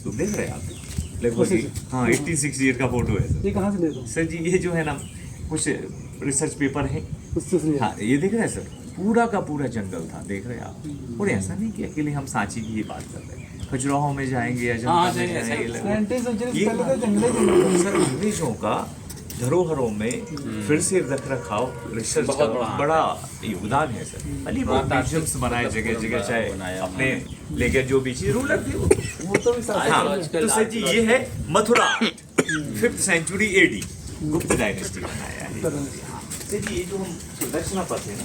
स्तूप देख रहे हैं आप, लगभग हाँ 1868 का फोटो है सर। ये कहाँ से ले रहे हो? सर जी ये जो है ना कुछ रिसर्च पेपर है। उससे से हाँ ये देख रहे हैं सर, पूरा का पूरा जंगल था, देख रहे हैं आप। और ऐसा नहीं कि अकेले हम सांची की ही बात कर रहे हैं, खजुराहो में जाएंगे, अजंता में जाएंगे, 19th सेंचुरी ये से पहले तो जंगल ही जंगल सर अंग्रेजों का धरोहरों में फिर से रख रखाव रिसर्च का बड़ा योगदान है सर। अलीबाग म्यूजियम्स बनाए जगह जगह, चाहे अपने लेके जो भी चीज रूलर थे वो तो भी साथ हाँ। तो सर जी ये है मथुरा 5th सेंचुरी AD गुप्त डायनेस्टी बनाया है। सर जी ये जो हम दक्षिणा पथ है ना,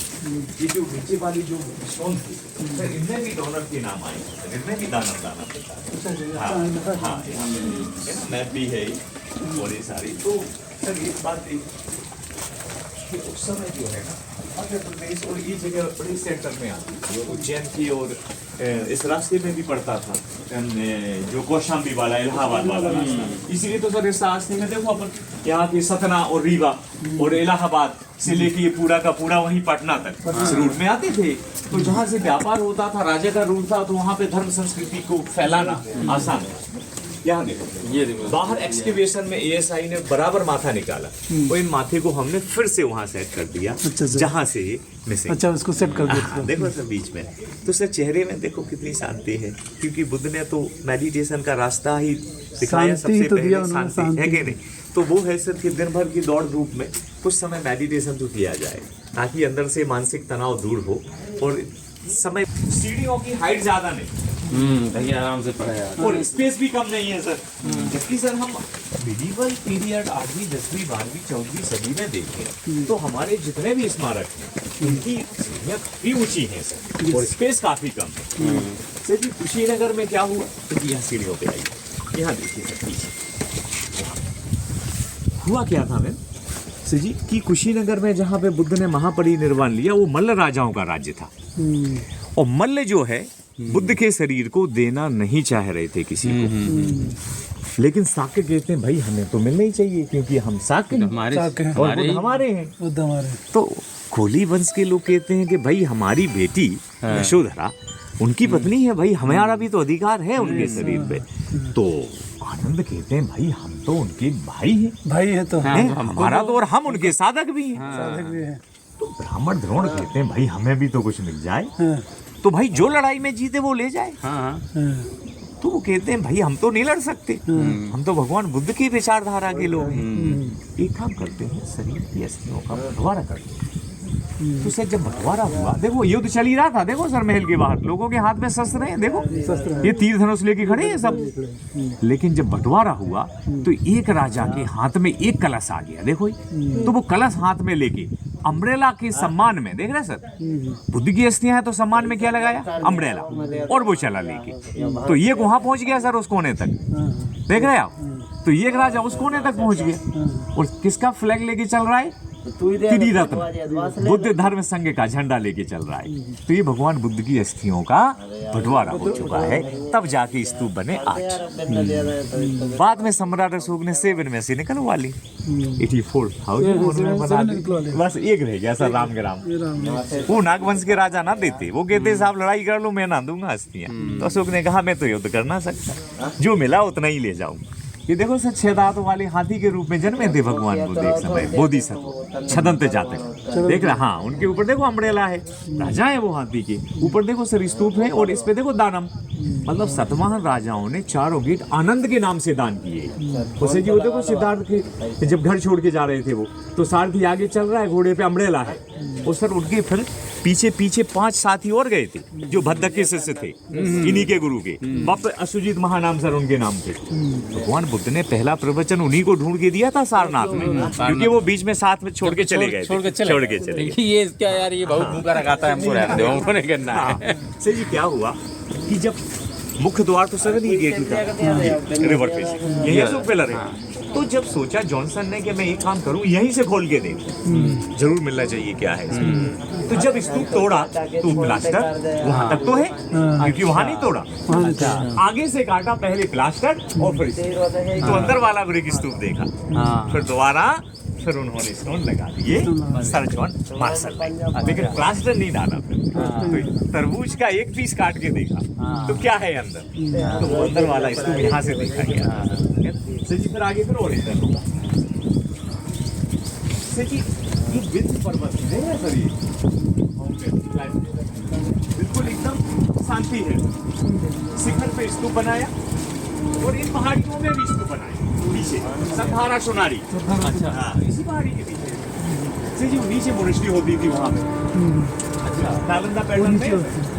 ये जो नीचे वाली जो स्टोन थी सर, इनमें भी डोनर के नाम आए हैं सर, इनमें भी दानव दाना देता है। हाँ यहाँ पे है ना मैप भी है और ये सारी। तो सर एक बात कि उस समय जो है ना मध्य प्रदेश और ये जगह बड़ी सेंटर में आती थी, उज्जैन की और इस रास्ते में भी पड़ता था जो कौशाम्बी वाला इलाहाबाद वाला रास्ता। इसीलिए तो सर इस रास्ते में देखो अपन यहाँ की सतना और रीवा और इलाहाबाद से लेके ये पूरा का पूरा वहीं पटना तक इस रूट में आते थे। तो जहाँ से व्यापार होता था, राजा का रूट था, तो वहाँ पे धर्म संस्कृति को फैलाना आसान है। यहाँ देखो, ये देखो बाहर एक्सकेवेशन में ASI ने बराबर माथा निकाला, और इन माथे को हमने फिर से वहाँ सेट कर दिया जहाँ से ये मिसिंग। अच्छा उसको सेट कर दिया। हाँ, देखो सर बीच में, तो सर चेहरे में देखो कितनी शांति है, क्योंकि बुद्ध ने तो मेडिटेशन का रास्ता ही दिखाया सबसे पहले, शांति है कि नहीं। तो वो है सर कि दिन भर की दौड़ धूप में कुछ समय मेडिटेशन तो किया जाए, ताकि अंदर से मानसिक तनाव दूर हो। और समय सीढ़ियों की हाइट ज्यादा नहीं, कहीं आराम से पढ़ा यार, और स्पेस भी कम नहीं है सर। जबकि सर हम मिडिवल पीरियड 8वीं 10वीं 12वीं 14वीं सदी में देखें तो हमारे जितने भी स्मारक हैं उनकी सीढ़ियाँ काफी ऊंची हैं सर, और स्पेस काफी कम है। सर जी कुशीनगर में क्या हुआ, तो यहाँ सीढ़ियों पे आई, यहाँ देखिए सर पीछे हुआ क्या था मैम सर जी कि कुशीनगर में जहाँ पे बुद्ध ने महापरिनिर्वाण लिया, वो मल्ल राजाओं का राज्य था। और मल्ल जो है बुद्ध के शरीर को देना नहीं चाह रहे थे किसी को, लेकिन शाक्य कहते हैं भाई हमें तो मिलना ही चाहिए, क्योंकि हम शाक्य हैं हमारे और बुद्ध हमारे हैं। बुद्ध हमारे। तो कोली वंश के लोग कहते हैं कि भाई हमारी बेटी यशोधरा उनकी पत्नी है, भाई हमारा भी तो अधिकार है उनके शरीर पे। तो आनंद कहते हैं भाई हम तो उनके भाई हैं, भाई है तो हमारा तो, और हम उनके साधक भी हैं। साधक भी है। तो ब्राह्मण द्रोण कहते हैं भाई हमें भी तो कुछ मिल जाए, तो भाई जो लड़ाई में जीते वो ले जाए। तो वो कहते हैं भाई हम तो नहीं लड़ सकते, हम तो भगवान बुद्ध की विचारधारा के लोग हैं। एक काम करते हैं, शरीर की अस्थियों का बंटवारा करते हैं। तो सर जब बंटवारा हुआ, देखो युद्ध चल ही रहा था, देखो सर महल के बाहर लोगों के हाथ में शस्त्र हैं, देखो ये तीर धनुष लेके खड़े हैं सब। लेकिन जब बंटवारा हुआ तो एक राजा के हाथ में एक कलश आ गया, देखो तो वो कलश हाथ में लेके अम्ब्रेला के सम्मान में, देख रहे हैं सर बुद्ध की अस्थियां हैं तो सम्मान में क्या लगाया, अम्ब्रेला, और वो चला लेके। तो ये वहां पहुंच गया सर उस कोने तक, देख रहे हैं आप। तो ये एक राजा उस कोने तक पहुंच गया, और किसका फ्लैग लेके चल रहा है, त्रिरत्न बुद्ध धर्म संघ का झंडा लेके चल रहा है। तो ये भगवान बुद्ध की अस्थियों का बंटवारा हो चुका है, तब जाके स्तूप बने 8। बाद में सम्राट अशोक ने 7 में से निकलवा ली, 84,000 उन्होंने बना दी। बस एक रह गया सर राम के राम। वो नागवंश के राजा ना देते, वो कहते साहब लड़ाई कर लो मैं ना दूंगा अस्थियां। तो अशोक ने कहा मैं तो युद्ध कर ना सकता, जो मिला उतना ही ले जाऊंगा। ये देखो सर 6 दांत वाले हाथी के रूप में जन्मे थे भगवान बुद्ध एक समय, बोधिसत्व छदंत जातक, देख रहे हाँ उनके ऊपर देखो अम्ब्रेला है, राजा है वो हाथी के ऊपर, देखो सर स्तूप है, और इस पे देखो दानम, मतलब सतवाहन राजाओं ने 4 गेट आनंद के नाम से दान किए। उसे जी वो देखो सिद्धार्थ के जब घर छोड़ के जा रहे थे वो, तो सारथी आगे चल रहा है, घोड़े पे अम्ब्रेला है, और सर उनके फिर पीछे पीछे 5 साथी और गए थे जो भद्दक के शिष्य थे, इन्हीं के गुरु के बाप अशुजित महानाम सर उनके नाम थे। भगवान बुद्ध ने पहला प्रवचन उन्हीं को ढूंढ के दिया था सारनाथ में, क्योंकि वो बीच में साथ में छोड़ के चले गए, छोड़ के चले गए। ये क्या यार, ये बहुत भूखा रखाता है हमको, रहने दो, हमको नहीं करना है। सर जी क्या हुआ कि जब मुख्य द्वार तो सर ही गेट ही था, रिवर फेसिंग, यही अशोक पिलर है। तो जब सोचा जॉनसन ने कि मैं एक काम करूं यहीं से खोल के दे, जरूर मिलना चाहिए क्या है इसमें। तो जब स्तूप तोड़ा तो प्लास्टर वहां तक तो है, क्योंकि वहां नहीं तोड़ा, आगे से काटा पहले प्लास्टर और फिर तो अंदर वाला ब्रिक स्तूप देखा, फिर दोबारा फिर उन्होंने स्टोन लगा दिए सर जॉन मार्शल ने। लेकिन प्लास्टर नहीं डाला फिर। तो तरबूज का एक पीस काट के देखा तो क्या है अंदर, तो वो अंदर वाला इसको यहाँ से देखा गया। सर जी फिर आगे फिर ओरिजिनल होगा। सर जी ये विंध्य पर्वत है ना सर, ये बिल्कुल एकदम शांति है। शिखर पे स्तूप बनाया और इन पहाड़ियों में भी स्तूप बनाया नीचे सतहारा सोनारी। अच्छा हाँ, इसी पहाड़ी के पीछे से जी नीचे मोनेस्ट्री होती थी वहाँ पे। अच्छा नालंदा पैटर्न में।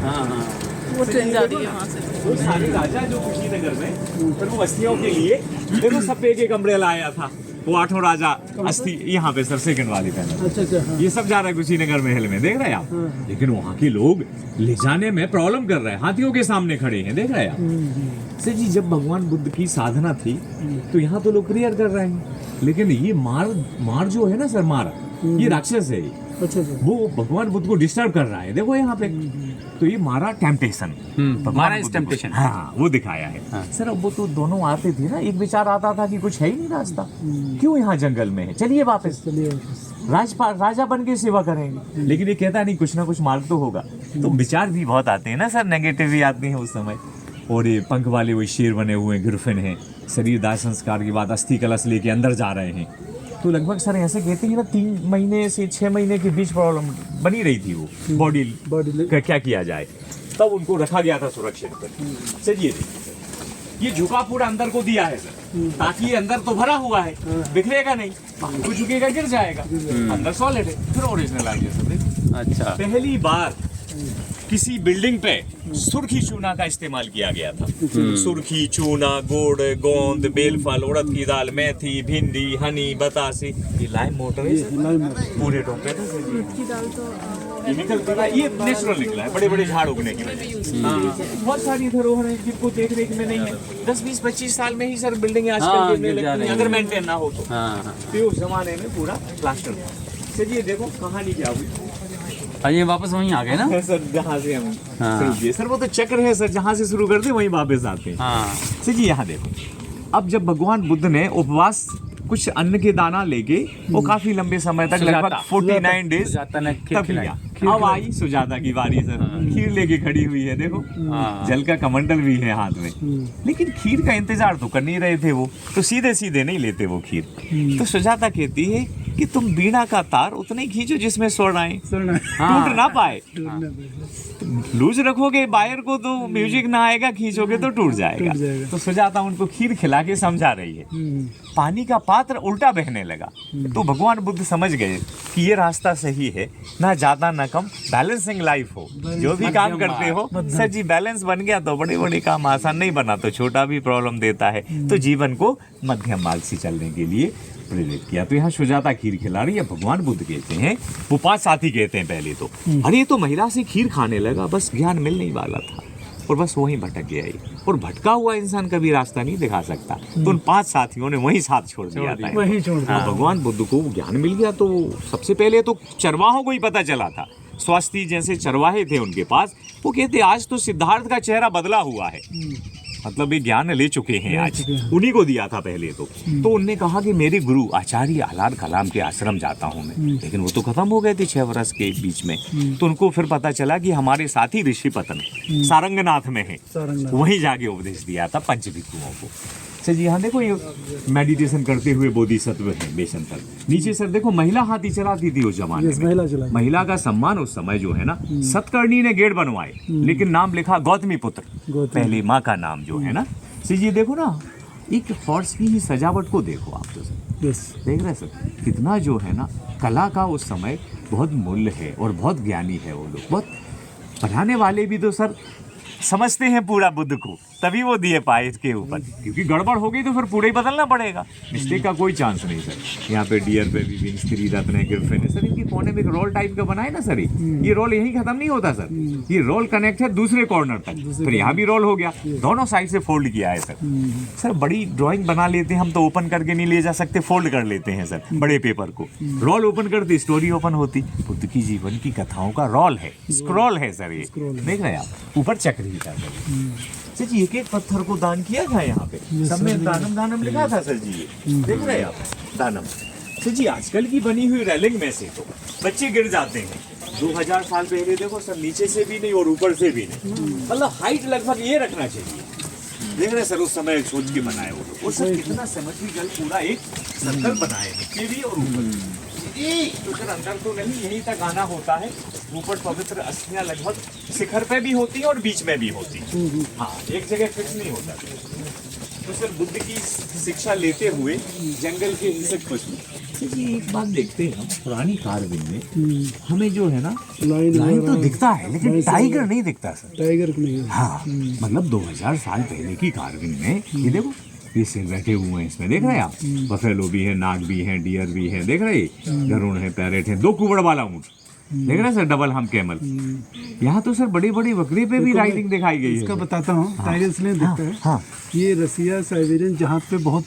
हाँ हाँ वो ट्रेन जा रही है वहाँ से। वो सारे राजा जो कुशीनगर में फिर वो बस्तियों के लिए देखो सफेद के कमरे लाया था, वो 8 राजा अस्थि यहाँ पे सर सेकंड वाली पैनल। अच्छा हाँ। ये सब जा रहा है कुशीनगर महल में, देख रहे हैं आप। लेकिन वहाँ के लोग ले जाने में प्रॉब्लम कर रहे हैं, हाथियों के सामने खड़े हैं, देख रहे हैं आप। सर जी जब भगवान बुद्ध की साधना थी तो यहाँ तो लोग क्लियर कर रहे हैं, लेकिन ये मार जो है ना सर, मार ये राक्षस है। अच्छा वो भगवान बुद्ध को डिस्टर्ब कर रहा है, देखो यहाँ पे। तो ये मारा टेम्पटेशन, मारा इस टेम्पटेशन। हाँ वो दिखाया है। हाँ। सर अब वो तो दोनों आते थे ना, एक विचार आता था कि कुछ है ही नहीं रास्ता, क्यों यहाँ जंगल में है, चलिए वापस राजा बन के सेवा करेंगे। लेकिन ये कहता नहीं कुछ ना कुछ मार्ग तो होगा। तो विचार भी बहुत आते हैं ना सर, नेगेटिव भी आते हैं उस समय। और ये पंख वाले वो शेर बने हुए ग्रिफिन हैं, शरीर दाह संस्कार के बाद अस्थि कलश लेके अंदर जा रहे हैं। तो लगभग सर ऐसे कहते हैं ना 3 महीने से 6 महीने के बीच प्रॉब्लम बनी रही थी वो बॉडी का क्या किया जाए, तब उनको रखा गया था सुरक्षित पर। चलिए ये झुका पूरा अंदर को दिया है सर, ताकि ये अंदर तो भरा हुआ है, बिखरेगा नहीं, कुछ झुकेगा गिर जाएगा, अंदर सॉलिड है। फिर ओरिजिनल आ गया सर। अच्छा पहली बार किसी बिल्डिंग पे सुर्खी चूना का इस्तेमाल किया गया था। सुर्खी चूना, गुड़, गोंद, बेलफल, उड़द की दाल, मेथी, भिंडी, हनी, बतासे, ये लाइम मोटर है पूरे टोपे की दाल तो ये निकलता है, ये नेचुरल निकला है बड़े बड़े झाड़ उगने की वजह से। बहुत सारी धरोहर है जिनको देख रेख में नहीं है। 10, 20, 25 साल में ही सर बिल्डिंग आजकल गिरने लगती है अगर मेंटेन ना हो तो। तो उस जमाने में पूरा प्लास्टर था। चलिए देखो कहानी क्या हुई। ये वापस वहीं आ गए ना सर जहाँ से हम शुरू किए सर, वो तो चक्र है सर, जहाँ से शुरू करते वहीं वापस आते हैं। सर जी यहाँ देखो, अब जब भगवान बुद्ध ने उपवास कुछ अन्न के दाना लेके वो काफी लंबे समय तक लगभग 49 डेज तब किया। अब आई सुजाता की बारी सर, खीर लेके खड़ी हुई है देखो, जल का कमंडल भी है हाथ में। लेकिन खीर का इंतजार तो कर नहीं रहे थे वो, तो सीधे सीधे नहीं लेते वो खीर। तो सुजाता कहती है कि तुम बीड़ा का तार उतना ही खींचो जिसमें स्वर आए, टूट ना पाए। लूज रखोगे वायर को तो म्यूजिक ना आएगा, खींचोगे तो टूट जाएगा। तो सुजाता उनको खीर खिला के समझा रही है। पानी का पात्र उल्टा बहने लगा तो भगवान बुद्ध समझ गए कि ये रास्ता सही है, ना ज्यादा ना कम, बैलेंसिंग लाइफ हो। जो भी काम करते हो सर जी बैलेंस बन गया तो बड़े बड़े काम आसान, नहीं बना तो छोटा भी प्रॉब्लम देता है। तो जीवन को मध्यम मार्ग से चलने के लिए प्रेरित किया। तो यहाँ सुजाता खीर खिला रही है। भगवान बुद्ध कहते हैं, वो 5 साथी कहते हैं पहले तो, अरे ये तो महिला से खीर खाने लगा, बस ज्ञान मिल नहीं वाला था और बस वहीं भटक गया। और भटका हुआ इंसान कभी रास्ता नहीं दिखा सकता। तो उन 5 साथियों ने वहीं साथ छोड़ दिया था। वहीं छोड़ दिया। भगवान बुद्ध को ज्ञान मिल गया तो सबसे पहले तो चरवाहों को ही पता चला था। स्वास्थ्य जैसे चरवाहे थे उनके पास, वो कहते आज तो सिद्धार्थ का चेहरा बदला हुआ है, मतलब ये ज्ञान ले चुके हैं आज, उन्हीं को दिया था पहले तो उनने कहा कि मेरे गुरु आचार्य आलार कलाम के आश्रम जाता हूँ मैं। लेकिन वो तो खत्म हो गए थे 6 वर्ष के बीच में। तो उनको फिर पता चला कि हमारे साथी ऋषि पतन सारंगनाथ में है, वहीं जाके उपदेश दिया था पंचभिक्षुओं को। सर जी यहाँ देखो ये मेडिटेशन करते हुए बोधिसत्व है बेशंतर। नीचे सर देखो महिला हाथी चलाती थी उस जमाने में। महिला का सम्मान उस समय जो है ना, सतकर्णी ने गेट बनवाए लेकिन नाम लिखा गौतमी पुत्र, पहली माँ का नाम जो है ना। सर जी देखो ना, एक हॉर्स की ही सजावट को देखो आप तो सर, देख रहे सर कितना जो है ना कला का उस समय बहुत मूल्य है और बहुत ज्ञानी है वो लोग। बहुत पढ़ाने वाले भी तो सर समझते हैं पूरा बुद्ध को, तभी वो दिए पाए इसके ऊपर, क्योंकि गड़बड़ हो गई तो फिर पूरा ही बदलना पड़ेगा। मिस्टेक का कोई चांस नहीं सर। यहाँ पे डियर पे भी स्त्री रत्न है, ग्रिफिन है सर, इनके कोने में एक रोल टाइप का बनाए ना सर, ये रोल यहीं खत्म नहीं होता सर, ये रोल कनेक्ट है दूसरे कॉर्नर तक, फिर यहाँ भी रोल हो गया, दोनों साइड से फोल्ड किया है सर। सर बड़ी ड्राइंग बना लेते हैं हम तो ओपन करके नहीं ले जा सकते, फोल्ड कर लेते हैं सर बड़े पेपर को। रोल ओपन करते स्टोरी ओपन होती। बुद्ध की जीवन की कथाओं का रोल है, स्क्रॉल है सर, ये देख रहे हैं आप, ऊपर चक्र ही था सर जी। एक पत्थर को दान किया था यहाँ पे, सब में दानम दानम लिखा था सर जी, ये देख रहे हैं आप दानम। तो जी आजकल की बनी हुई रेलिंग में से तो बच्चे गिर जाते हैं। 2000 साल पहले देखो सर, नीचे से भी नहीं और ऊपर से भी नहीं, मतलब हाइट लगभग ये रखना चाहिए। देख रहे हैं सर, उस समय सोच के बनाए वो लोग, और सर कितना सिमेट्रिकल पूरा एक सर्कल बनाए नीचे भी और ऊपर भी। तो सर अंदर तो नहीं, यहीं तक आना होता है। ऊपर पवित्र अस्थियां लगभग शिखर पे भी होती हैं और बीच में भी होती हैं। हाँ, एक जगह फिक्स नहीं होता। तो सर बुद्ध की शिक्षा लेते हुए जंगल के हिस्से पशु जी, एक बात देखते हैं हम पुरानी कार्विंग में, हमें जो है ना लाइन तो दिखता है लेकिन टाइगर नहीं दिखता सर। टाइगर नहीं है। हाँ, मतलब 2000 साल पहले की कार्विंग में ये देखो, ये सिर बैठे हुए हैं इसमें, देख रहे हैं आप? बफेलो भी है, नाग भी है, डियर भी है, देख रहे हैं? गरुड़ है, पैरेट है, 2 कुबड़ वाला ऊंट, देख रहे हैं सर? डबल हम कैमल। यहाँ तो सर बड़ी बड़ी बकरी पे भी राइडिंग दिखाई गई है। इसका बताता हूँ, टाइगर इसलिए दिखता है। हाँ, ये रसिया साइबेरियन जहाँ पे बहुत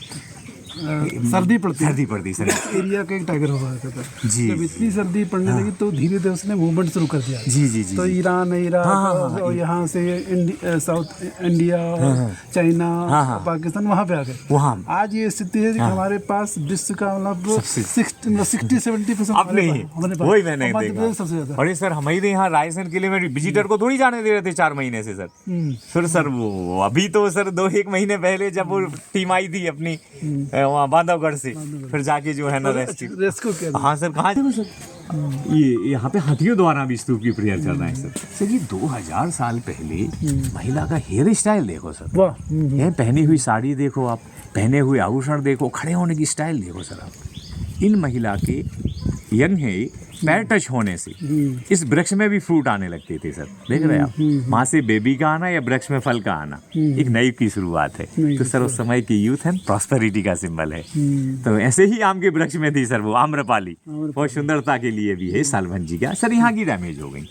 सर्दी पड़ती सर। एरिया का एक टाइगर हुआ था जी, जब इतनी सर्दी पड़ने लगी तो धीरे धीरे उसने मूवमेंट शुरू कर दिया। जी। तो ईरान, इराक और यहाँ से साउथ इंडिया, चाइना, पाकिस्तान वहाँ पे आ गए। वहाँ आज ये स्थिति है कि हमारे पास विश्व का मतलब 60-70% अपने ही, वही मैंने देखा। सबसे ज्यादा। और सर हमारे यहाँ रायसेन किले में विजिटर को थोड़ी जाने दे रहे थे 4 महीने से सर। फिर सर वो अभी तो सर 2-1 महीने पहले जब वो टीम आई थी अपनी वहाँ बांधवगढ़ से, फिर जाके जो है ना रेस्क्यू किया। हाँ सर, कहाँ देखो सर, ये यहाँ पे हाथियों द्वारा भी स्तूप की प्रेयर चल रहा है सर। सर ये 2000 साल पहले महिला का हेयर स्टाइल देखो सर, ये पहनी हुई साड़ी देखो आप, पहने हुए आभूषण देखो, खड़े होने की स्टाइल देखो सर आप। इन महिला के यंग है पैर टच होने से इस वृक्ष में भी फ्रूट आने लगते थे सर, देख रहे हैं आप? माँ से बेबी का आना या वृक्ष में फल का आना एक नई की शुरुआत है। तो सर उस समय की यूथ एंड प्रॉस्पेरिटी का सिंबल है। तो ऐसे ही आम के वृक्ष में थी सर वो आम्रपाली, बहुत सुंदरता के लिए भी है। सालभंजी का सर यहाँ की डैमेज हो गई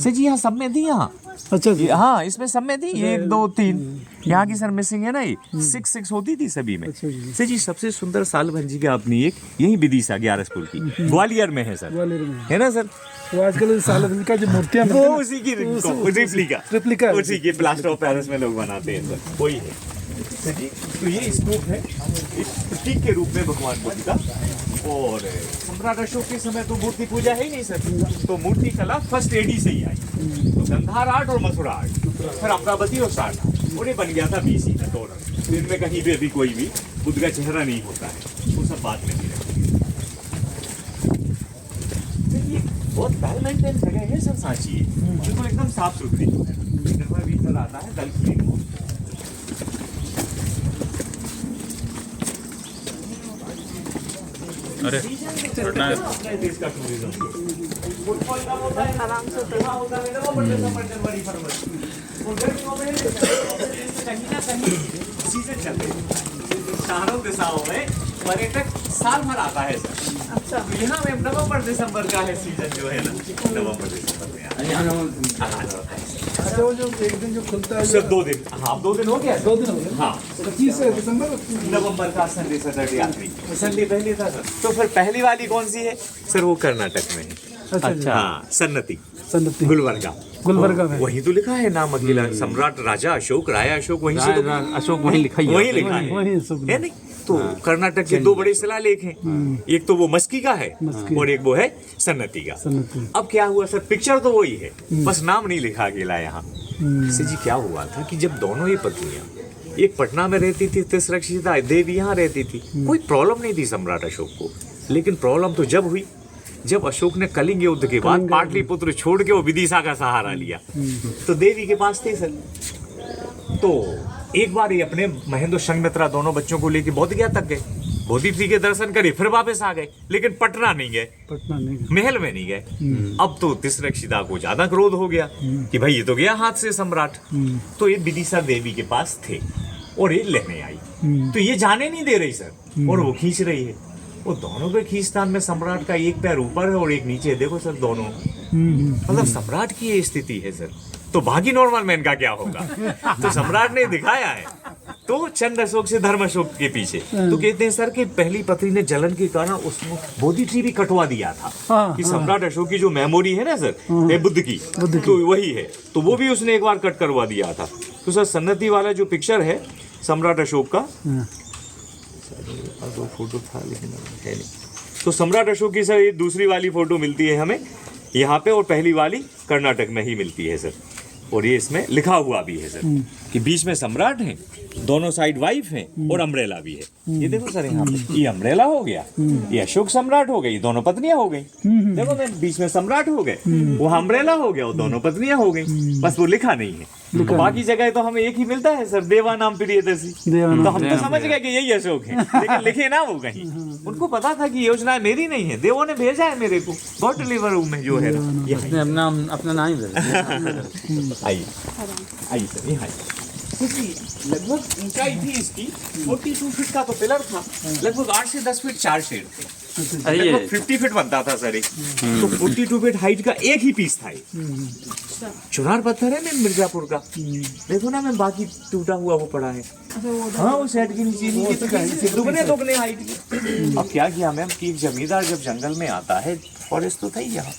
सर जी, यहाँ सब में थी यहाँ। अच्छा जी, हाँ इसमें सब में थी, 1 2 3 यहाँ की सर मिसिंग है ना, ये 6 होती थी सभी में। सर जी सबसे सुंदर सालभंजी का अपनी एक यही विदिशा 11 की ग्वालियर में है सर, है ना सर? तो आजकल सालभंजी का जो मूर्तियाँ वो उसी की रेप्लिका उसी की प्लास्टर ऑफ पेरिस में लोग बनाते हैं सर, वही है सर जी। तो ये स्तूप है एक प्रतीक के रूप में भगवान बुद्ध का। और सम्राट अशोक के समय तो मूर्ति पूजा है ही नहीं सर, तो मूर्ति कला फर्स्ट AD से ही आई। तो गंधार आर्ट और मथुरा आर्ट, फिर अमरावती और सारनाथ, और ये बन गया था BC का दोनों। इनमें कहीं भी अभी कोई भी बुद्ध का चेहरा नहीं होता है, वो सब बात में ही रहती है। बहुत वेल मेंटेन जगह है सर सांची, बिल्कुल एकदम साफ सुथरी जो है। इधर भी चल आता है दल क्लीन हो। अरे देश का टूरिज्म फुटबॉल का होता है, आराम से कहाँ होता है नवंबर दिसंबर जनवरी फरवरी, और गर्मियों में कहीं ना कहीं सीजन चलते हैं चारों दिशाओं में, पर्यटक साल भर आता है सर। अच्छा, यहाँ में नवंबर दिसंबर का है सीजन जो है ना, नवंबर दिसंबर में अच्छा, वो जो एक दिन जो खुलता है सर 2 दिन, हाँ 2 दिन हो गया 2 दिन हो गए। हाँ 25 दिसंबर नवंबर का संडे सैटरडे आखिरी संडे पहले था सर। तो फिर पहली वाली कौन सी है सर? वो कर्नाटक में है। अच्छा, हाँ सन्नति गुलबर्गा में वही तो लिखा है नाम अकेला, सम्राट राजा अशोक, राया अशोक, वहीं से तो अशोक वहीं लिखा ही है। वही लिखा है, वही सब है नहीं? तो कर्नाटक के 2 बड़े शिलालेख हैं, एक तो वो मस्की का है और एक वो है सन्नति का। अब क्या हुआ सर, पिक्चर तो वही है, बस नाम नहीं लिखा अकेला यहाँ। से जी क्या हुआ था कि जब दोनों ही पत्नियां, एक पटना में रहती थी तिसरक्षिता देवी यहाँ रहती थी, कोई प्रॉब्लम नहीं थी सम्राट अशोक को। लेकिन प्रॉब्लम तो जब हुई जब अशोक ने कलिंग युद्ध के बाद पाटलिपुत्र छोड़ के वो विदिशा का सहारा लिया, तो देवी के पास थे सर। तो एक बार ये अपने महेंद्र संघमित्रा दोनों बच्चों को लेके बोध गया तक गए, बोधित्री के दर्शन करे, फिर वापस आ गए, लेकिन पटना नहीं गए, महल में नहीं गए। अब तो तिसरक्षिता को ज्यादा क्रोध हो गया कि भाई ये तो गया हाथ से सम्राट। तो ये विदिशा देवी के पास थे और ये लेने आई, तो ये जाने नहीं दे रही सर, और वो खींच रही है। वो दोनों के खींचतान में सम्राट का एक पैर ऊपर है और एक नीचे, देखो सर दोनों, मतलब सम्राट की ये स्थिति है सर। तो बाकी नॉर्मल मैन का क्या होगा? तो सम्राट ने दिखाया है तो चंद्र अशोक से धर्म अशोक के पीछे। तो कहते हैं सर कि पहली पत्नी ने जलन के कारण उसको बोधि ट्री भी कटवा दिया था कि सम्राट अशोक की जो मेमोरी है ना सर, बुद्ध की, तो वही है, तो वो भी उसने एक बार कट करवा दिया था। तो सर सन्नति वाला जो पिक्चर है सम्राट अशोक का, 2 फोटो था लेकिन है नहीं, तो सम्राट अशोक की सर ये दूसरी वाली फोटो मिलती है हमें यहाँ पे, और पहली वाली कर्नाटक में ही मिलती है सर। और ये इसमें लिखा हुआ भी है सर कि बीच में सम्राट है, दोनों साइड वाइफ है और अम्ब्रेला भी है। ये देखो सर यहाँ पे ये अम्ब्रेला हो गया, ये अशोक सम्राट हो गई, दोनों पत्नियां हो गई। देखो मैं बीच में सम्राट हो गए, वो अम्ब्रेला हो गया और दोनों पत्नियां हो गई, बस वो लिखा नहीं है। तो बाकी जगह तो हमें एक ही मिलता है सर, देवा नाम प्रियदर्शी। तो हम तो समझ गए कि यही अशोक है, लेकिन लिखे ना वो कहीं। उनको पता था कि योजना मेरी नहीं है, देवों ने भेजा है मेरे को, गॉड डिलीवर हूँ मैं जो है ना। ये अपना नाम ही भेजा। आइए आइए सर, ये आइए। लगभग ऊंचाई थी इसकी 42 फीट का तो पिलर था, लगभग 8 से 10 फीट 4 शेड थे, लगभग 50 फीट बनता था सर एक। तो 42 फीट हाइट का एक ही पीस था ये। चुनार पत्थर है मैम मिर्जापुर का, देखो ना मैम, बाकी टूटा हुआ वो पड़ा है। हाँ वो सेट के नीचे दुगने हाइट की। अब क्या किया मैम कि एक जमींदार जब जंगल में आता है, फॉरेस्ट तो था ही यहाँ,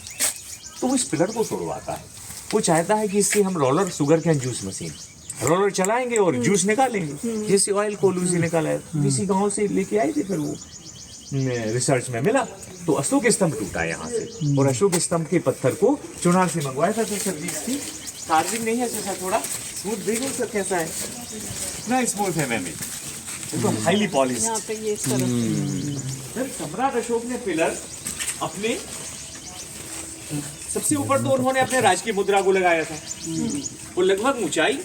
तो वो इस पिलर को तोड़वाता है। वो चाहता है कि इससे हम roller, sugar cane juice machine, roller चलाएंगे और जूस निकालेंगे, जैसे ऑयल कोल्हू से निकाला है, किसी गांव से लेके आए थे। फिर वो रिसर्च में मिला तो अशोक स्तंभ टूटा यहाँ से, और अशोक स्तंभ के पत्थर को चुनार से मंगवाया था। तो सर इसकी चार्जिंग नहीं है जैसा, थोड़ा स्मूथ देखो सर कैसा है, इतना स्मूथ है मैम, एकदम हाईली पॉलिश। यहाँ पे ये इस तरफ सर सम्राट अशोक ने पिलर अपने सबसे ऊपर तो उन्होंने अपने राजकीय मुद्रा को लगाया था, वो लगभग ऊंचाई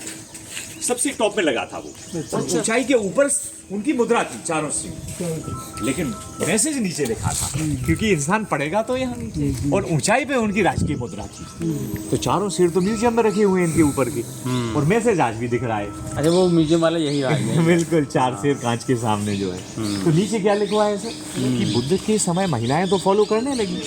सबसे टॉप में लगा था वो, और ऊंचाई के ऊपर उनकी मुद्रा थी चारों से, लेकिन मैसेज नीचे लिखा था क्योंकि इंसान पढ़ेगा तो यहाँ नीचे, और ऊंचाई पे उनकी राजकीय मुद्रा थी। तो चारों सिर तो म्यूजियम में रखे हुए हैं इनके ऊपर के, और मैसेज आज भी दिख रहा है। अच्छा वो म्यूजियम वाला यही है। बिल्कुल, 4 शेर कांच के सामने जो है। तो नीचे क्या लिखवा है सर कि बुद्ध के समय महिलाएं तो फॉलो करने लगी,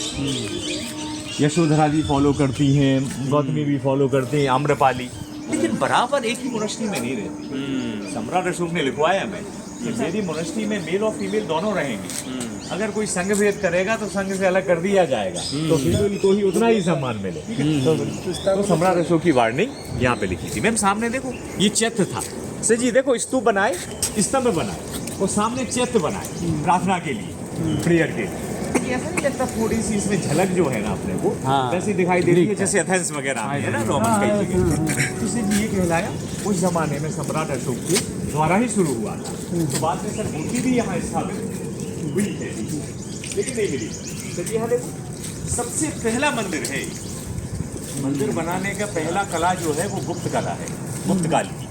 यशोधरा भी फॉलो करती हैं, गौतमी भी फॉलो करते हैं, आम्रपाली, लेकिन बराबर एक ही मोनेस्ट्री में नहीं रहती। सम्राट अशोक ने लिखवाया मैं कि मेरी मोनेस्ट्री में मेल और फीमेल दोनों रहेंगे, अगर कोई संघ भेद करेगा तो संघ से अलग कर दिया जाएगा, तो फीमेल को ही उतना ही सम्मान मिले। तो सम्राट अशोक की वार्निंग यहाँ पे लिखी थी मैम। सामने देखो ये चैत्य था सर जी, देखो स्तूप बनाए, स्तंभ बनाए, और सामने चैत्य बनाए प्रार्थना के लिए, प्रेयर के लिए। ऐसा नहीं लगता थोड़ी सी इसमें झलक जो है ना अपने को वैसे दिखाई दे रही है जैसे एथेंस वगैरह में है ना, रोमन कई जगह। इसलिए ये कहलाया उस जमाने में सम्राट अशोक के द्वारा ही शुरू हुआ था। तो बाद में सर मूर्ति भी यहाँ स्थापित हुई है, लेकिन नहीं मिली। सर यहाँ देखो सबसे पहला मंदिर है, मंदिर बनाने का पहला कला जो है वो गुप्त कला है, गुप्त काल की।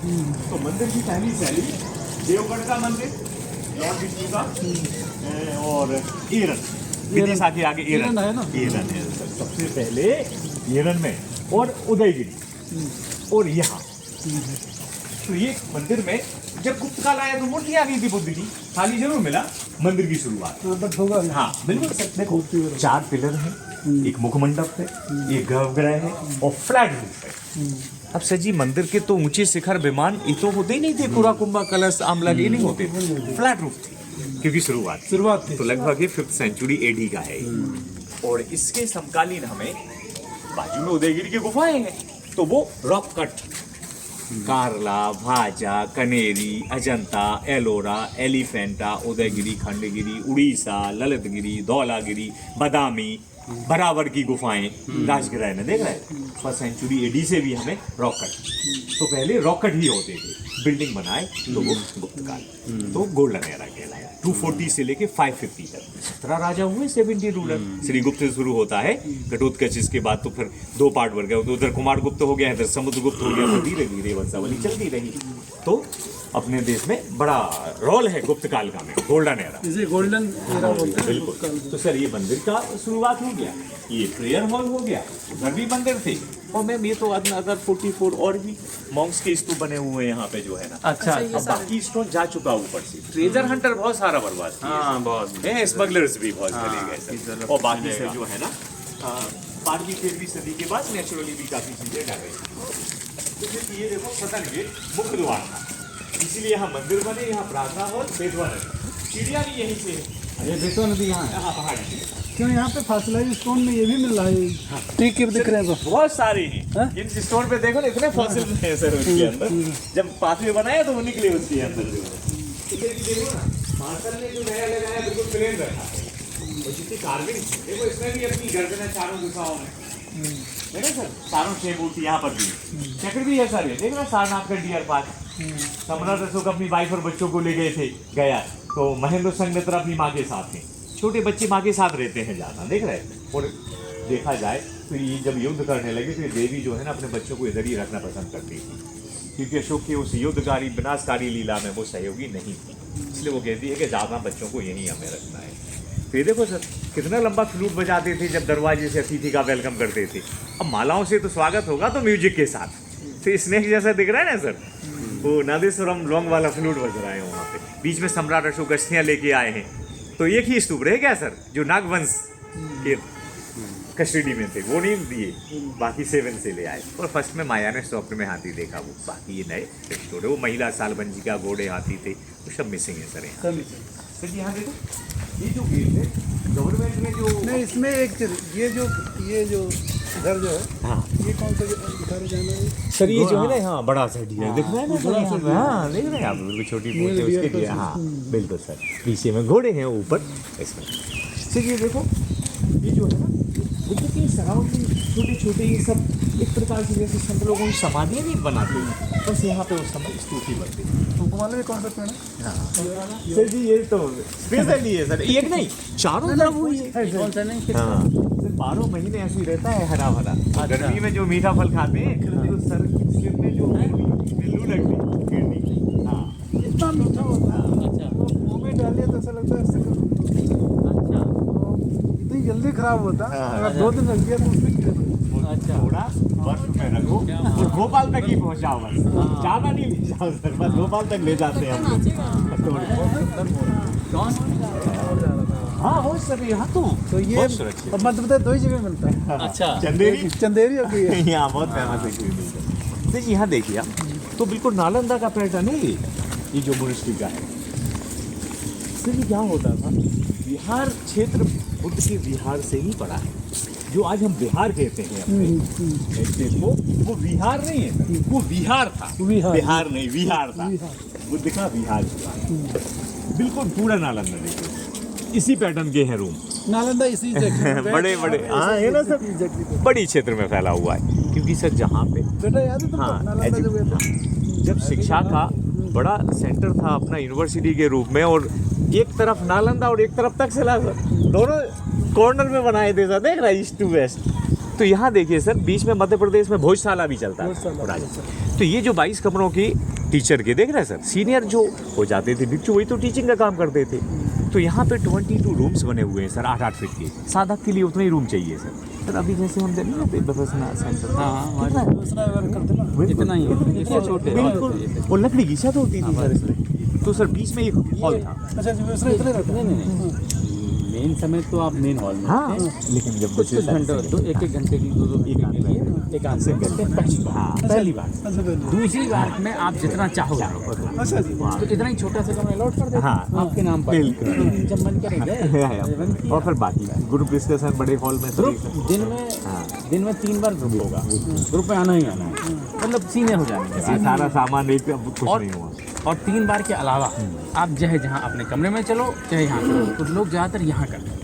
तो मंदिर की पहली शैली देवगढ़ का मंदिर, लॉर्ड विष्णु का, और एरन विदिशा के आगे एरन है ना, एरन है सबसे पहले एरन में, और उदयगिरी, और यहाँ। तो ये मंदिर में जब गुप्त काल आया तो मूर्ति आ गई थी बुद्ध की, खाली जरूर मिला मंदिर की शुरुआत। हाँ बिल्कुल सर, देखो 4 पिलर हैं, एक मुखमंडप है, एक गर्भगृह है, और फ्लैट रूफ है। अब सर जी मंदिर के तो ऊंचे शिखर विमान ये तो होते ही नहीं थे, पूरा कुंभा कलश आमला ये नहीं होते, फ्लैट रूफ थे क्योंकि शुरुआत थी। तो लगभग ये 5th सेंचुरी AD का है, और इसके समकालीन हमें बाजू में उदयगिरी की गुफाएं हैं, तो वो रॉक कट, कारला, भाजा, कनेरी, अजंता, एलोरा, एलिफेंटा, उदयगिरी, खंडगिरी, उड़ीसा, ललितगिरी, धौलागिरी, बादामी, बराबर की गुफाएं राजगृह में देख रहे हैं। 1st सेंचुरी AD से भी हमें रॉकट, तो पहले रॉकट ही होते थे, बिल्डिंग बनाए तो वो गुप्त काल, तो गोल्डन एरा कहलाया। 240 से लेके 550 तक 17 राजा हुए, 70 रूलर। श्रीगुप्त से शुरू होता है, घटोत्कच, इसके बाद तो फिर 2 पार्ट बढ़ गए, तो उधर कुमार गुप्त हो गया, इधर समुद्रगुप्त हो गया, तो धीरे धीरे वंशावली चलती रही। तो अपने देश में बड़ा रोल है गुप्त काल का में, गोल्डन एरा, इसे गोल्डन एरा बोलते हैं। बिल्कुल। तो सर ये मंदिर का शुरुआत हो गया, ये प्रेयर हॉल हो गया, उधर भी मंदिर थे, और मैम ये तो अदर 44 और भी मॉन्क्स के स्तूप बने हुए हैं यहाँ पे जो है ना। अच्छा, अब बाकी स्टोन जा चुका ऊपर से, ट्रेजर हंटर बहुत सारा बर्बाद किया। हाँ बहुत है, स्मगलर्स भी बहुत चले गए सर, और बाकी से जो है ना 12वीं 13वीं सदी के बाद नेचुरली भी काफी चीजें डाल गई। ये देखो सदन गेट मुख्य द्वार था, इसीलिए यहाँ मंदिर बने, यहाँ प्रार्थना हॉल, बेतवा नदी, सीढ़ियाँ भी यहीं से है। ये बेतवा नदी यहाँ है, हाँ पहाड़ी क्यों यहाँ पे फासलाई स्टोन में ये भी मिल रहा है, ठीक है दिख रहे हैं तो बहुत सारे हैं। इन स्टोन पे देखो ना इतने फॉसिल हैं सर उसके अंदर, जब पाथवे बनाया तो वो निकले उसके अंदर जो है। देखो ना मार्शल ने जो नया लगाया बिल्कुल प्लेन रखा है, और जितनी कार्विंग देखो इसमें भी अपनी गर्दनें चारों दिशाओं में, देखो सर चारों छह मूर्ति यहाँ पर भी, चक्र भी है सर ये, देख रहे सारनाथ का डियर पार्क। सम्राट अशोक अपनी वाइफ और बच्चों को ले गए थे गया, तो महेंद्र संघ मित्र अपनी माँ के साथ थे, छोटे बच्चे माँ के साथ रहते हैं ज़्यादा, देख रहे हैं। और देखा जाए तो ये जब युद्ध करने लगे तो ये देवी जो है ना अपने बच्चों को इधर ही रखना पसंद करती थी, क्योंकि अशोक की उस युद्धकारी विनाशकारी लीला में वो सहयोगी नहीं थी, इसलिए वो कहती है कि ज़्यादा बच्चों को यहीं हमें रखना है। तो ये देखो सर कितना लंबा फ्लूट बजाते थे जब दरवाजे से अतिथि का वेलकम करते थे। अब मालाओं से तो स्वागत होगा तो म्यूजिक के साथ, तो स्नेक जैसा दिख रहा है ना सर, वो नादेश्वरम लॉन्ग वाला फ्लूट बज रहा है वहाँ पे। बीच में सम्राट अशोक अस्थियाँ लेके आए हैं, तो एक ही स्तूप रहे क्या सर जो नागवंश के कस्टडी में थे, वो नहीं दिए, बाकी 7 से ले आए। और फर्स्ट में माया ने स्वप्न में हाथी देखा, वो बाकी ये नए छोटे वो महिला सालबंजी का घोड़े हाथी थे, वो सब मिसिंग है सर यहाँ। सर यहाँ देखो ये जो गेट है गवर्नमेंट में जो नहीं, इसमें एक चीज, ये जो घर जो है, हाँ ये कौन सा घर जाना है सर, ये जो है ना हाँ बड़ा सा डियर दिख रहा है ना सर, हाँ देख रहे हैं आप, बिल्कुल छोटी मूर्ति है उसके लिए, हाँ बिल्कुल सर, पीछे में घोड़े हैं ऊपर इसमें। सर ये देखो ये जो है ना देखो कि सराउंडिंग छोटे छोटे ये सब एक प्रकार से जैसे संत लोगों की समाधियाँ नहीं बनाते, बस यहाँ पे उस समय स्तूप ही बनते। तुमको मालूम है कौन सा पेड़ है? सर जी ये तो स्पेशली है सर, एक नहीं चारों तरफ हुई है, कौन सा नहीं? हाँ सर 12 महीने ऐसे ही रहता है हरा भरा। गर्मी में जो मीठा फल खाते हैं तो सर सिर में जो लू लगती किडनी, हाँ इतना मीठा होता है, अच्छा मुंह में डालिए तो ऐसा लगता है अच्छा इतनी जल्दी खराब होता है, हाँ। अगर 2 दिन रख दिया तो उसमें कीड़े पड़ जाते अच्छा थोड़ा बर्फ में रखो और भोपाल तक ही पहुँचाओ, बस ज़्यादा नहीं ले जाओ सर, बस भोपाल तक ले जाते हैं हम लोग। कौन? हाँ हो सर यहाँ तो तो ये बहुत सुरक्षित। अब मध्य प्रदेश 2 ही जगह मिलता है, अच्छा चंदेरी हो गई है। यहाँ बहुत फेमस है क्यों। देखिए यहाँ देखिए आप, तो बिल्कुल नालंदा का पैटर्न है ये जो मोनेस्ट्री का है। सर ये क्या होता था, बिहार क्षेत्र बुद्ध के बिहार से ही पड़ा है, जो आज हम बिहार कहते हैं अपने स्टेट को, वो बिहार नहीं है, वो बिहार था, बिहार नहीं बिहार था, बुद्ध का बिहार था। बिल्कुल पूरा नालंदा देखिए, इसी पैटर्न के हैं रूम, नालंदा इसी जगह बड़े बड़े हाँ है ना सर, बड़ी क्षेत्र में फैला हुआ है, क्योंकि सर जहाँ पे बेटा याद है तुमको हाँ नालंदा जब गए थे? जब शिक्षा का बड़ा सेंटर था अपना यूनिवर्सिटी के रूप में, और एक तरफ नालंदा और एक तरफ तक्षशिला सर, दोनों कॉर्नर में बनाए थे सर, देख रहा है ईस्ट टू वेस्ट। तो यहाँ देखिए सर बीच में मध्य प्रदेश में भोजशाला भी चलता है। तो ये जो 22 कमरों की टीचर के देख रहे हैं सर, सीनियर जो हो जाते थे भिक्षु वही तो टीचिंग का काम करते थे। तो यहाँ पे 22 रूम्स बने हुए हैं सर, 8-8 फीट के, साधक के लिए उतना ही रूम चाहिए सर। अभी जैसे हम नहीं होते प्रोफेशनल सेंटर, हाँ दूसरा व्यवहार करते ना, इतना ही है, इससे छोटे बिल्कुल, और लकड़ी की छत होती थी सर इसमें। तो सर बीच में एक हॉल था, अच्छा दूसरा इतने रहते हैं। नहीं मेन समय तो आप मेन हॉल में हाँ थे। लेकिन जब कुछ घंटे तो एक घंटे की 2 घंटे के लिए एक आंसर करते हैं। हाँ पहली बार, अच्छा पहले, दूसरी बार में आप जितना चाहो अच्छा जी, तो इतना ही छोटा सा कमरा अलॉट कर देते हाँ, हैं आपके नाम पर, बिल्कुल। जब मन करेंगे। और फिर बाकी ग्रुप डिस्कशन बड़े हॉल में ग्रुप हाँ। दिन में 3 बार ग्रुप होगा, ग्रुप में आना ही आना है, मतलब सीनियर हो जाएंगे। सारा सामान एक कुछ और नहीं हुआ। और 3 बार के अलावा आप चाहे जहाँ अपने कमरे में चलो चाहे यहाँ चलो, कुछ लोग ज़्यादातर यहाँ करते हैं।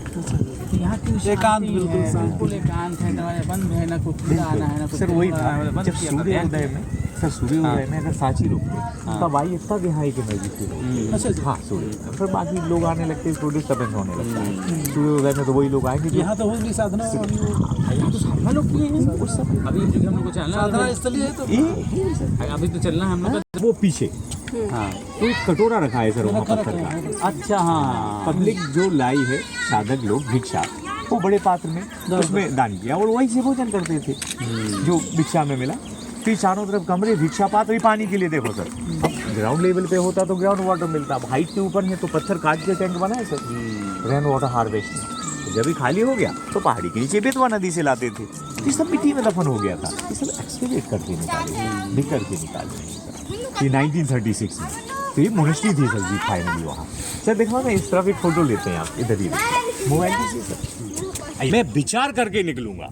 यहाँ की एकांत शांति बिल्कुल है, शांत। बिल्कुल एकांत है, दरवाजा बंद है, ना कुछ खुला आना है ना कुछ सर वही खुला था है, बंद जब किया करते सूर्योदय हैं। में सर सूर्योदय में अगर सांची रुकते तब आई तब यहाँ एक नजदीक थी। अच्छा जी, हाँ सूर्योदय फिर बाकी लोग आने लगते हैं, थोड़ी डिस्टर्बेंस होने लगता है। सूर्योदय में तो वही लोग आएंगे जो यहाँ तो होगी साधना, और यहाँ तो साधना लोग किए हैं उस समय। अभी जो हम लोग को चलना साधना है, स्थली है तो अभी तो चलना है हम लोग का। वो पीछे हाँ तो एक कटोरा रखा है सर वहाँ पत्थर का। अच्छा हाँ पब्लिक जो लाई है साधक लोग भिक्षा, वो बड़े पात्र में उसमें दान किया और वहीं से भोजन करते थे जो भिक्षा में मिला। फिर चारों तरफ कमरे, भिक्षा पात्र, पानी के लिए देखो सर, अब ग्राउंड लेवल पे होता तो ग्राउंड वाटर मिलता, अब हाइट के ऊपर है तो पत्थर काट के टैंक बनाए सर, रेन वाटर हार्वेस्टिंग। जब भी खाली हो गया तो पहाड़ी के नीचे बेतवा नदी से लाते थे, ये सब मिट्टी में दफन हो गया था, ये सब एक्सकेवेट करके निकाले, डिग करके निकाले। ये 1936 में तो ये मोनेस्ट्री थी सर जी फाइनली वहाँ। सर देखो ना इस तरफ एक फोटो लेते हैं आप, इधर ही मोबाइल दीजिए सर, मैं विचार करके निकलूंगा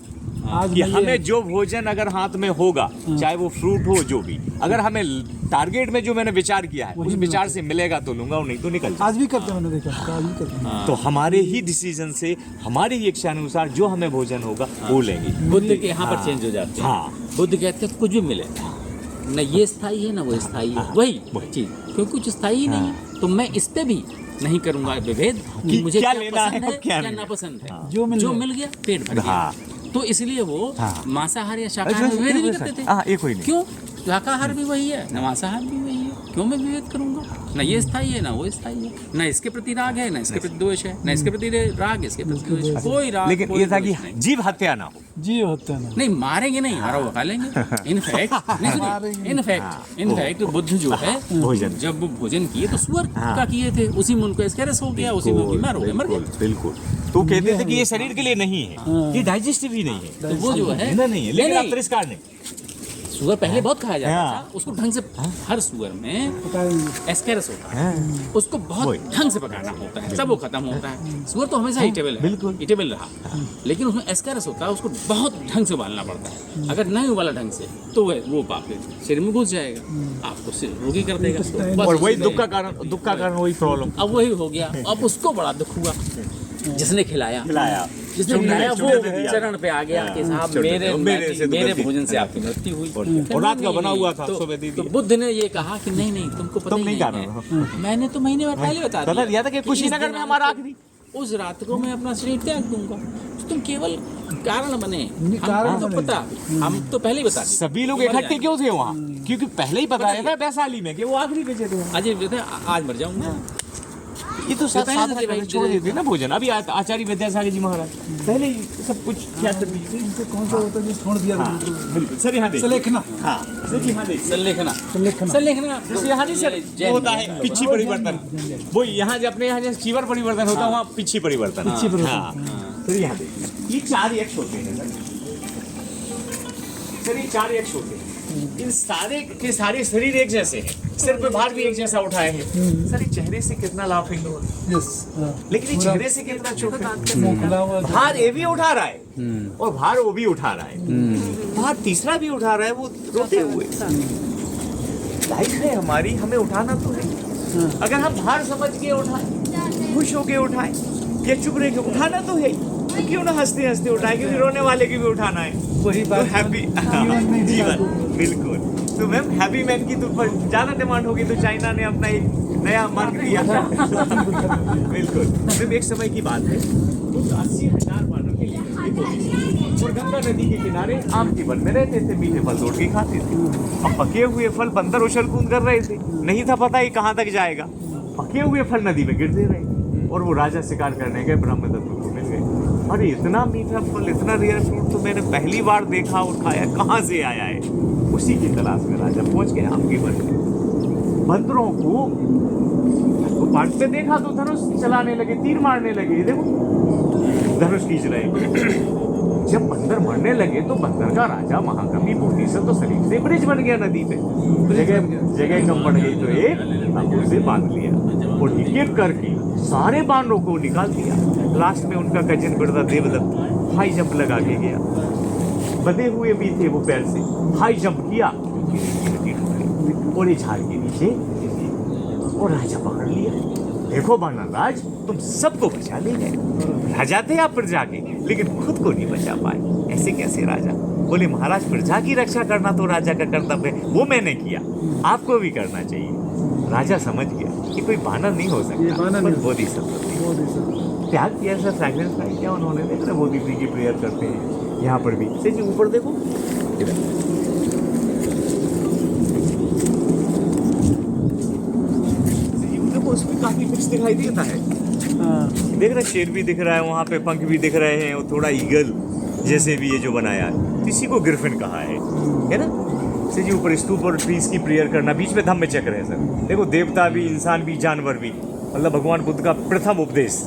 आज कि मैं ये- हमें जो भोजन अगर हाथ में होगा, चाहे वो फ्रूट हो, जो भी, अगर हमें टारगेट में जो मैंने विचार किया है उस विचार से मिलेगा तो लूंगा, और नहीं तो निकल आज भी करते हैं, मैंने देखा आज भी करते हैं। तो हमारे ही डिसीजन से, हमारी ही इच्छा अनुसार जो हमें भोजन होगा वो लेंगे। बुद्ध के यहाँ पर चेंज हो जाते हैं। हाँ। बुद्ध कहते हैं कुछ भी मिले, न ये स्थायी है ना वो स्थायी है, वही चीज, क्योंकि कुछ स्थायी ही नहीं है, तो मैं इस पे भी नहीं करूंगा विभेद कि मुझे क्या क्या लेना पसंद है, है क्या क्या नहीं। नापसंद है। जो मिल गया पेट भर गया। हाँ। तो इसलिए वो हाँ। मांसाहार या शाकाहार में विभेद नहीं करते थे। हाँ, ये कोई नहीं। क्यों? शाकाहार भी वही है, न मांसाहार भी वही है, क्यों मैं विभेद करूंगा? न ये स्थायी है ना वो स्थायी है, न इसके प्रति राग है ना इसके प्रति द्वेष है, न इसके प्रति राग इसके प्रति द्वेष है। कोई राग, लेकिन कोई ये था कि द्वेष नहीं। जीव हत्या ना हो। जी होता है ना। नहीं मारेंगे नहीं, हरा हुआ खा लेंगे। इनफैक्ट बुद्ध जो है भोजन। जब वो भोजन किए तो सुअर का किए थे, उसी में उनको एस्केरस हो गया, उसी में वो बीमार हो गए, मर गए। बिल्कुल। तो कहते थे कि ये शरीर के लिए नहीं है, ये डाइजेस्टिव ही नहीं है, तो वो जो है जीना नहीं है, लेकिन आप नहीं, तिरस्कार नहीं। सुअर पहले बहुत खाया जाता हाँ। था, उसको ढंग से हर सुअर में पता है एस्केरस होता है, उसको बहुत ढंग से पकाना होता है, तब वो खत्म होता है। सुअर तो हमेशा ईटेबल है, बिल्कुल। ईटेबल रहा, लेकिन उसमें एस्केरस होता है, उसको बहुत ढंग से उबालना पड़ता है। अगर नहीं उबाला ढंग से तो वो पाप शरीर में घुस जाएगा, आपको रोगी कर देगा। तो बस और वही इसलिए- दुख का कारण वही प्रॉब्लम। अब वही हो गया, अब उसको बड़ा दुख हुआ, जिसने खिलाया जिसने चुनने खिलाया चुनने वो पे दिया। चरण पे आ गया कि साहब चुनने पे, मेरे से तो मेरे गलती। भोजन से आपकी मृत्यु हुई। और रात का बना हुआ था, तो, सुबह दे तो दिया। बुद्ध ने ये कहा कि नहीं नहीं तुमको पता तुम ही नहीं नहीं जानो। है, मैंने तो महीने भर पहले बता दिया था कि इस कुशीनगर दिन में हमारा आपको- आखिरी। उस रात को मैं अपना शरीर त्याग दूंगा, तो तुम केवल कारण बने। कारण हम तो बने। पता, हम तो पहले ही बता दिए। सभी लोग मर इकट्ठे जाएंगे। क्यों थे वहाँ? क्योंकि पहले ही बताया था वैशाली में कि वो आखिरी बचे थे। आज आज मर जाऊंगा। ये तो पहले साथ से भाई छोड़ देते ना भोजन। अभी आचार्य विद्यासागर जी महाराज पहले ही सब कुछ क्या कर दिए। इनको कौन सा होता है जो छोड़ दिया था बिल्कुल सर, यहाँ देखिए। सलेखना हाँ सर जी, यहाँ देखिए। संलेखना सलेखना संलेखना जैसे यहाँ नहीं सर, वो होता है पिच्छी परिवर्तन। वो यहाँ जब अपने यहाँ जैसे चीवर परिवर्तन होता है, वहाँ पिच्छी परिवर्तन। पिच्छी परिवर्तन। हाँ। सर यहाँ देखिए, ये 4 यक्ष होते हैं सर, ये 4 यक्ष होते हैं। इन सारे के सारे शरीर एक जैसे हैं, सिर पे भार भी एक जैसा उठाए हैं। सर ये चेहरे से कितना लाफिंग हो, यस लेकिन ये चेहरे से कितना चुप है। मुंह खुला हुआ था। भार ये भी उठा रहा है और भार वो भी उठा रहा है, भार तीसरा भी उठा रहा है, वो रोते हुए। लाइफ है हमारी, हमें उठाना तो है। अगर हम भार समझ के उठाए, खुश होके उठाए या चुप रह के उठाना तो है, तो क्यों ना हंसते हंसते उठाए, क्योंकि रोने वाले की भी उठाना है। वही तो बात हैप्पी जीवन में भी जीवन, लागू। बिल्कुल। तो मैम हैप्पी मैन की तो पर ज्यादा डिमांड होगी, तो चाइना ने अपना एक नया मार्ग दिया था। बिल्कुल। मैम एक समय की बात है, कुछ 80,000 मानव के लिए और गंगा नदी के किनारे आम के वन में रहते थे, मीठे फल तोड़ के खाते थे। अब पके हुए फल बंदर उछल कूद कर रहे थे, नहीं था पता ही कहाँ तक जाएगा। पके हुए फल नदी में गिर दे रहे और वो राजा शिकार करने गए, ब्रह्मदत्त को मिल गए। अरे इतना मीठा फल, इतना रेयर फ्रूट तो मैंने पहली बार देखा और खाया, कहाँ से आया है? उसी की तलाश में राजा पहुंच गए आपके वन में। बंदरों को पाट पे देखा तो धनुष चलाने लगे, तीर मारने लगे। देखो धनुष खींच रहे। जब बंदर मरने लगे तो बंदर का राजा महाकवि बोधिसत्व तो शरीर से ब्रिज बन गया नदी पे। जगह कम पड़ गई तो एक तंबू से बांध लिया और एक करके सारे बानरों को निकाल दिया। लास्ट में उनका cousin brother Devdutt high jump लगा के गया, बंधे हुए भी थे वो पैर से, हाई जंप किया और ये झाड़ के नीचे और राजा पकड़ लिया। देखो बानर राज, तुम सबको बचा ले गए। राजा थे आप प्रजा के, लेकिन खुद को नहीं बचा पाए। ऐसे कैसे राजा? बोले महाराज, प्रजा की रक्षा करना तो राजा का कर्तव्य है, वो मैंने किया, आपको भी करना चाहिए। राजा समझ गया कि कोई बानर नहीं हो सकता, बस बोधिसत्व। त्याग किया सर, फ्रैग्रेंस का क्या उन्होंने, देख रहे मोदी जी की प्रेयर करते हैं यहाँ पर भी। से जी ऊपर देखो, देखो उसमें काफी मिक्स दिखाई देता है। देख रहे शेर भी दिख रहा है वहाँ पे, पंख भी दिख रहे हैं, और थोड़ा ईगल जैसे भी ये जो बनाया है, इसी को गिरफिन कहा है ना। से जी ऊपर स्तूप और ट्रीज की प्रेयर करना, बीच में धम्म चक्र है सर। देखो देवता भी, इंसान भी, जानवर भी, मतलब भगवान बुद्ध का प्रथम उपदेश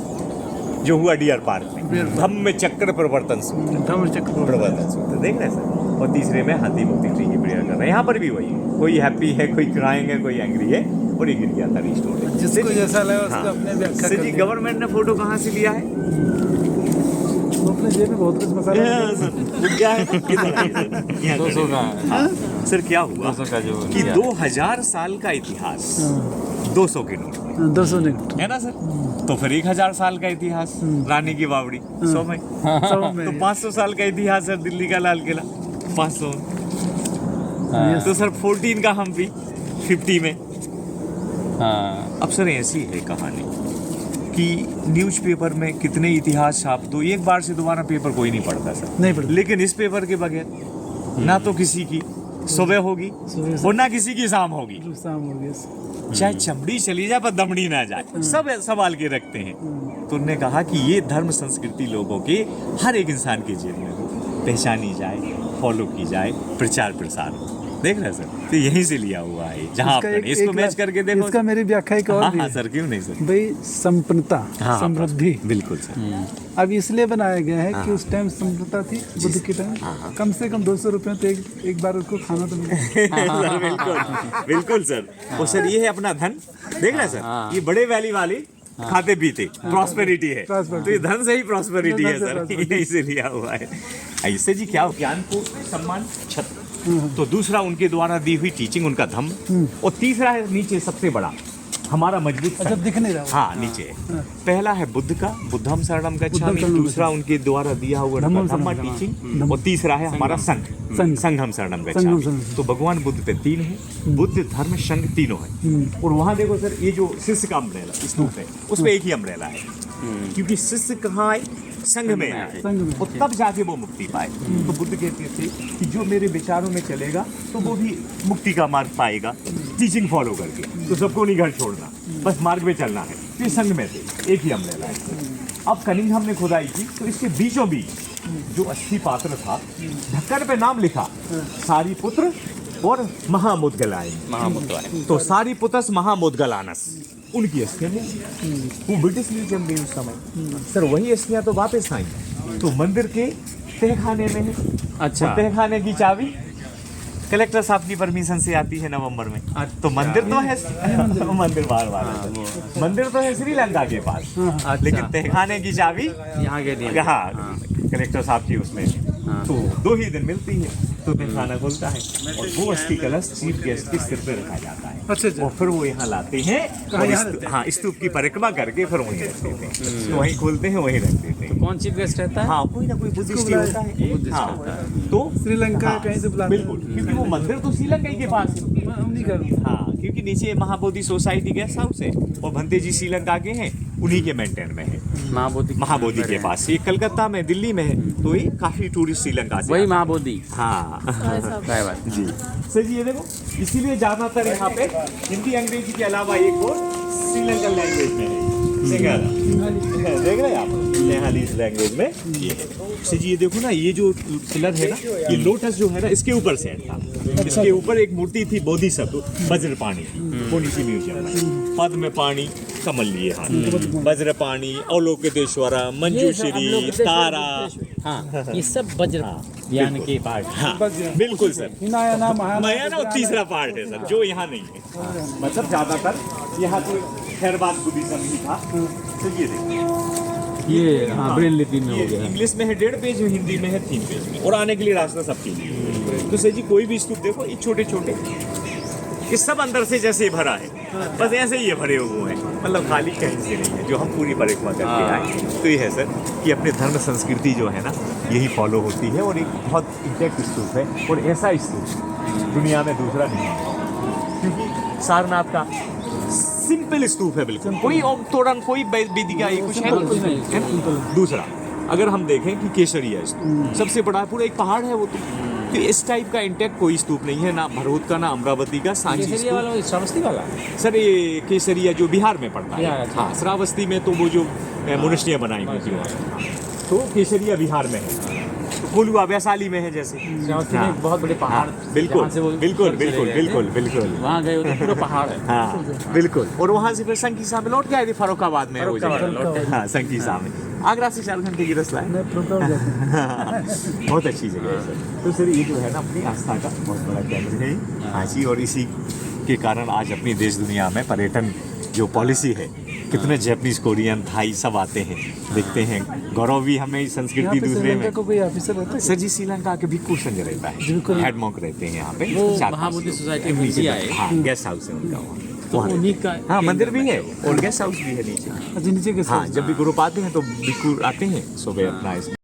जो हुआ डियर पार्क में, धम्म चक्र प्रवर्तन सूत्र, प्रवर्तन सूत्र, देख रहे हैं सर। और तीसरे में हाथी मुक्ति ट्री की प्रेयर कर रहे हैं। यहाँ पर भी वही, कोई हैप्पी है, कोई क्राइंग है, कोई एंग्री है, और ये गिर गया था रिस्टोर है। जिसको जैसा लगा उसको अपने व्याख्या सर कर जी दिया। गवर्नमेंट ने फोटो कहाँ से लिया है? वो अपने जेब में बहुत कुछ मसाला है। वो क्या है किधर है सर? यहाँ 200 का करें। सर क्या हुआ 200 का जो कि 2000 साल का इतिहास 200 के नोट में, 200 नहीं है ना सर? तो फिर 1000 साल का इतिहास रानी की बावड़ी 100 में, 100 में। तो 500 साल का इतिहास सर दिल्ली का लाल किला 500 में, Yes. तो सर 14 का हम्पी 50 में। हाँ अब सर ऐसी है कहानी कि न्यूज़पेपर में कितने इतिहास छाप दो, एक बार से दोबारा पेपर कोई नहीं पढ़ता सर, नहीं पढ़ता। लेकिन इस पेपर के बगैर ना तो किसी की सुबह होगी सुबह से- और ना किसी की शाम होगी, शाम हो गया। चाहे चमड़ी चली जाए पर दमड़ी ना जाए, सब संभाल के रखते हैं। तो उन्होंने कहा कि ये धर्म संस्कृति लोगों के हर एक इंसान के जेब में हो, पहचानी जाए, फॉलो की जाए, प्रचार प्रसार हो। देख रहे हैं सर, तो यहीं से लिया हुआ है जहाँ इसका आपने एक- इसको एक मैच बात- करके देखो। इसका मेरी व्याख्या एक और हाँ भी हाँ है। सर, क्यों नहीं सर? भाई संपन्नता, हाँ, समृद्धि बिल्कुल सर। अब इसलिए बनाया गया है कि उस टाइम संपन्नता थी बुद्ध के टाइम, कम से कम 200 रुपये तो एक बार उसको खाना तो मिले। सर, बिल्कुल बिल्कुल सर। और सर ये है अपना धन, देख रहे हैं सर, ये बड़े वैली वाली खाते पीते प्रॉस्पेरिटी है, Prosperity। तो ये धन से ही प्रॉस्पेरिटी है धन से सर, prosperity। यहीं से लिया हुआ है। ऐसे जी क्या हो, ज्ञान को सम्मान छत्र, तो दूसरा उनके द्वारा दी हुई टीचिंग, उनका धम, और तीसरा है नीचे सबसे बड़ा हमारा मजबूत अच्छा संघ। दिख नहीं रहा वो। हाँ नीचे है। पहला है बुद्ध का बुद्धम शरणम गच्छामि, शरणम दूसरा उनके द्वारा दिया हुआ धम्मम धम्मा शरणम टीचिंग, और तीसरा है हमारा संघ, संघ। संघम शरणम संघम गच्छामि। शरणम। तो भगवान बुद्ध पे 3 है, बुद्ध धर्म संघ तीनों है। और वहाँ देखो सर, ये जो शिष्य का अम्ब्रेला स्तूप है उस पे एक ही अम्ब्रेला है, क्योंकि शिष्य कहाँ आए, संघ में आए, संघ में। और तब जाके वो मुक्ति पाए। तो बुद्ध कहते थे कि जो मेरे विचारों में चलेगा तो वो भी मुक्ति का मार्ग पाएगा, टीचिंग फॉलो करके। तो सबको नहीं घर छोड़ना, बस मार्ग में चलना है। तो ये संघ में थे, एक ही अम्ब्रेला है। अब कनिंघम ने खुदाई की तो इसके बीचों बीच जो अस्थि पात्र था, ढक्कन पे नाम लिखा सारीपुत्र और महामुद्गलायन, महामुद्गलायन। तो सारीपुत्रस महामुद्गलानस उनकी अस्थियां वो ब्रिटिश म्यूजियम में उस समय। सर वही अस्थियां तो वापस आई, तो मंदिर के तहखाने में है। अच्छा। और तहखाने की चाबी कलेक्टर साहब की परमिशन से आती है नवंबर में। तो मंदिर तो है मंदिर बार मंदिर तो है श्रीलंका के पास, लेकिन तहखाने की चाबी यहाँ के लिए हाँ कलेक्टर साहब की उसमें। तो 2 ही दिन मिलती है, तो तहखाना खुलता है और वो अस्थि कलश चीफ गेस्ट के सिर पे रखा जाता है। अच्छा। और फिर वो यहाँ लाते हैं और हाँ स्तूप की परिक्रमा करके फिर वहीं रख देते हैं, तो वहीं खोलते हैं वहीं रख देते हैं। कौन चीफ गेस्ट रहता है? हाँ कोई ना कोई बुद्धिस्ट ही होता है। हाँ तो श्रीलंका हाँ, कहीं से बुलाते हैं। बिल्कुल, क्योंकि वो मंदिर तो श्रीलंका ही के पास है। हम नहीं कर हाँ क्योंकि नीचे महाबोधि सोसाइटी गेस्ट हाउस है और भंते जी श्रीलंका के हैं, उन्हीं के मेंटेन में है। महाबोधि के पास, ये कलकत्ता में दिल्ली में है, तो ये काफी टूरिस्ट श्रीलंका से वही आते हैं। महाबोधि। हाँ क्या बात। जी सर जी, ये देखो इसीलिए ज्यादातर यहाँ पे हिंदी अंग्रेजी के अलावा एक और श्रीलंकन लैंग्वेज में है, सिंगाला देख रहे हैं आप, नेहालीज लैंग्वेज में ये है। सर जी ये देखो ना, ये जो पिलर है ना, ये लोटस जो है ना इसके ऊपर सेट था, इसके ऊपर एक मूर्ति थी बोधिसत्व वज्रपाणी, वो नीचे म्यूजियम में। पद्म पाणी कमल लिए हाथ, वज्रपाणी, अवलोकितेश्वरा, मंजूश्री, तारा। हाँ ये सब वज्र ज्ञान के पार्ट। हाँ बिल्कुल सर, हिनायाना मायाना और तीसरा पार्ट है सर, जो यहाँ नहीं है। मतलब ज्यादातर यहाँ तो खैरबाद बुद्धिज्म ही था। तो ये देखिए, ये हाँ ब्रेल लिपि में ये हो गया। इंग्लिश में है 1.5 पेज, हिंदी में है 3 पेज में, और आने के लिए रास्ता सबके लिए। तो सर जी कोई भी स्तूप देखो, ये छोटे छोटे, ये सब अंदर से जैसे भरा है, बस ऐसे ही ये भरे हुए हैं, मतलब खाली कहीं से नहीं है, जो हम पूरी परिक्रमा करके आए। तो ये है सर कि अपने धर्म संस्कृति जो है ना यही फॉलो होती है, और एक बहुत इंटैक्ट स्तूप है, और ऐसा स्तूप दुनिया में दूसरा नहीं है, क्योंकि सारनाथ का सिंपल स्तूप है बिल्कुल, कोई तोड़न कोई वेदिका ये कुछ है नहीं। दूसरा अगर हम देखें कि केसरिया स्तूप सबसे बड़ा पूरा एक पहाड़ है वो, तो इस टाइप का इंटैक्ट कोई स्तूप नहीं है, ना भरूच का, ना अमरावती का, सांची केसरिया स्तूप। वाला श्रावस्ती वाला। सर ये केसरिया जो बिहार में पड़ता है, बिहार, अच्छा। हाँ श्रावस्ती में तो वो जो मोनेस्ट्रियाँ बनाई हुई थी वहाँ, तो केसरिया बिहार में है, कोलुआ वैशाली में है जैसे। श्रावस्ती में हाँ। एक बहुत बड़े पहाड़, बिल्कुल जहाँ से वो बिल्कुल ऊपर चले बिल्कुल गए थे। बिल्कुल बिल्कुल वहाँ गए तो पूरा पहाड़ है। हाँ बिल्कुल, और वहाँ से फिर संकीसा में लौट के आए थे, फर्रुखाबाद में है वो फर्रुखाबाद जगह। लौट के। हाँ संकीसा में, आगरा से 4 घंटे की रास्ता है। बहुत अच्छी जगह है सर। तो सर ये जो है ना अपनी आस्था का बहुत बड़ा केंद्र है हाँची, और इसी के कारण आज अपनी देश दुनिया में पर्यटन जो पॉलिसी है कितने जैपनीज, कोरियन, थाई सब आते हैं, देखते हैं। गौरव भी हमें यहाँ संस्कृति पे दूसरे श्रीलंका में। को कोई ऑफिसर रहता है? सर जी श्रीलंका के भिक्खु संघ रहता है, हेड मॉन्क रहते हैं यहाँ पे। वो 4-5 महाबोधि लोग। सोसाइटी में नीचे दिया है। हाँ, गेस्ट हाउस है उनका तो वहाँ। उन्हीं का हाँ, मंदिर भी है और गेस्ट हाउस भी है नीचे। अच्छा नीचे के हाँ, जब भी ग्रुप आते हैं तो भिक्खु आते हैं सुबह अपना इसमें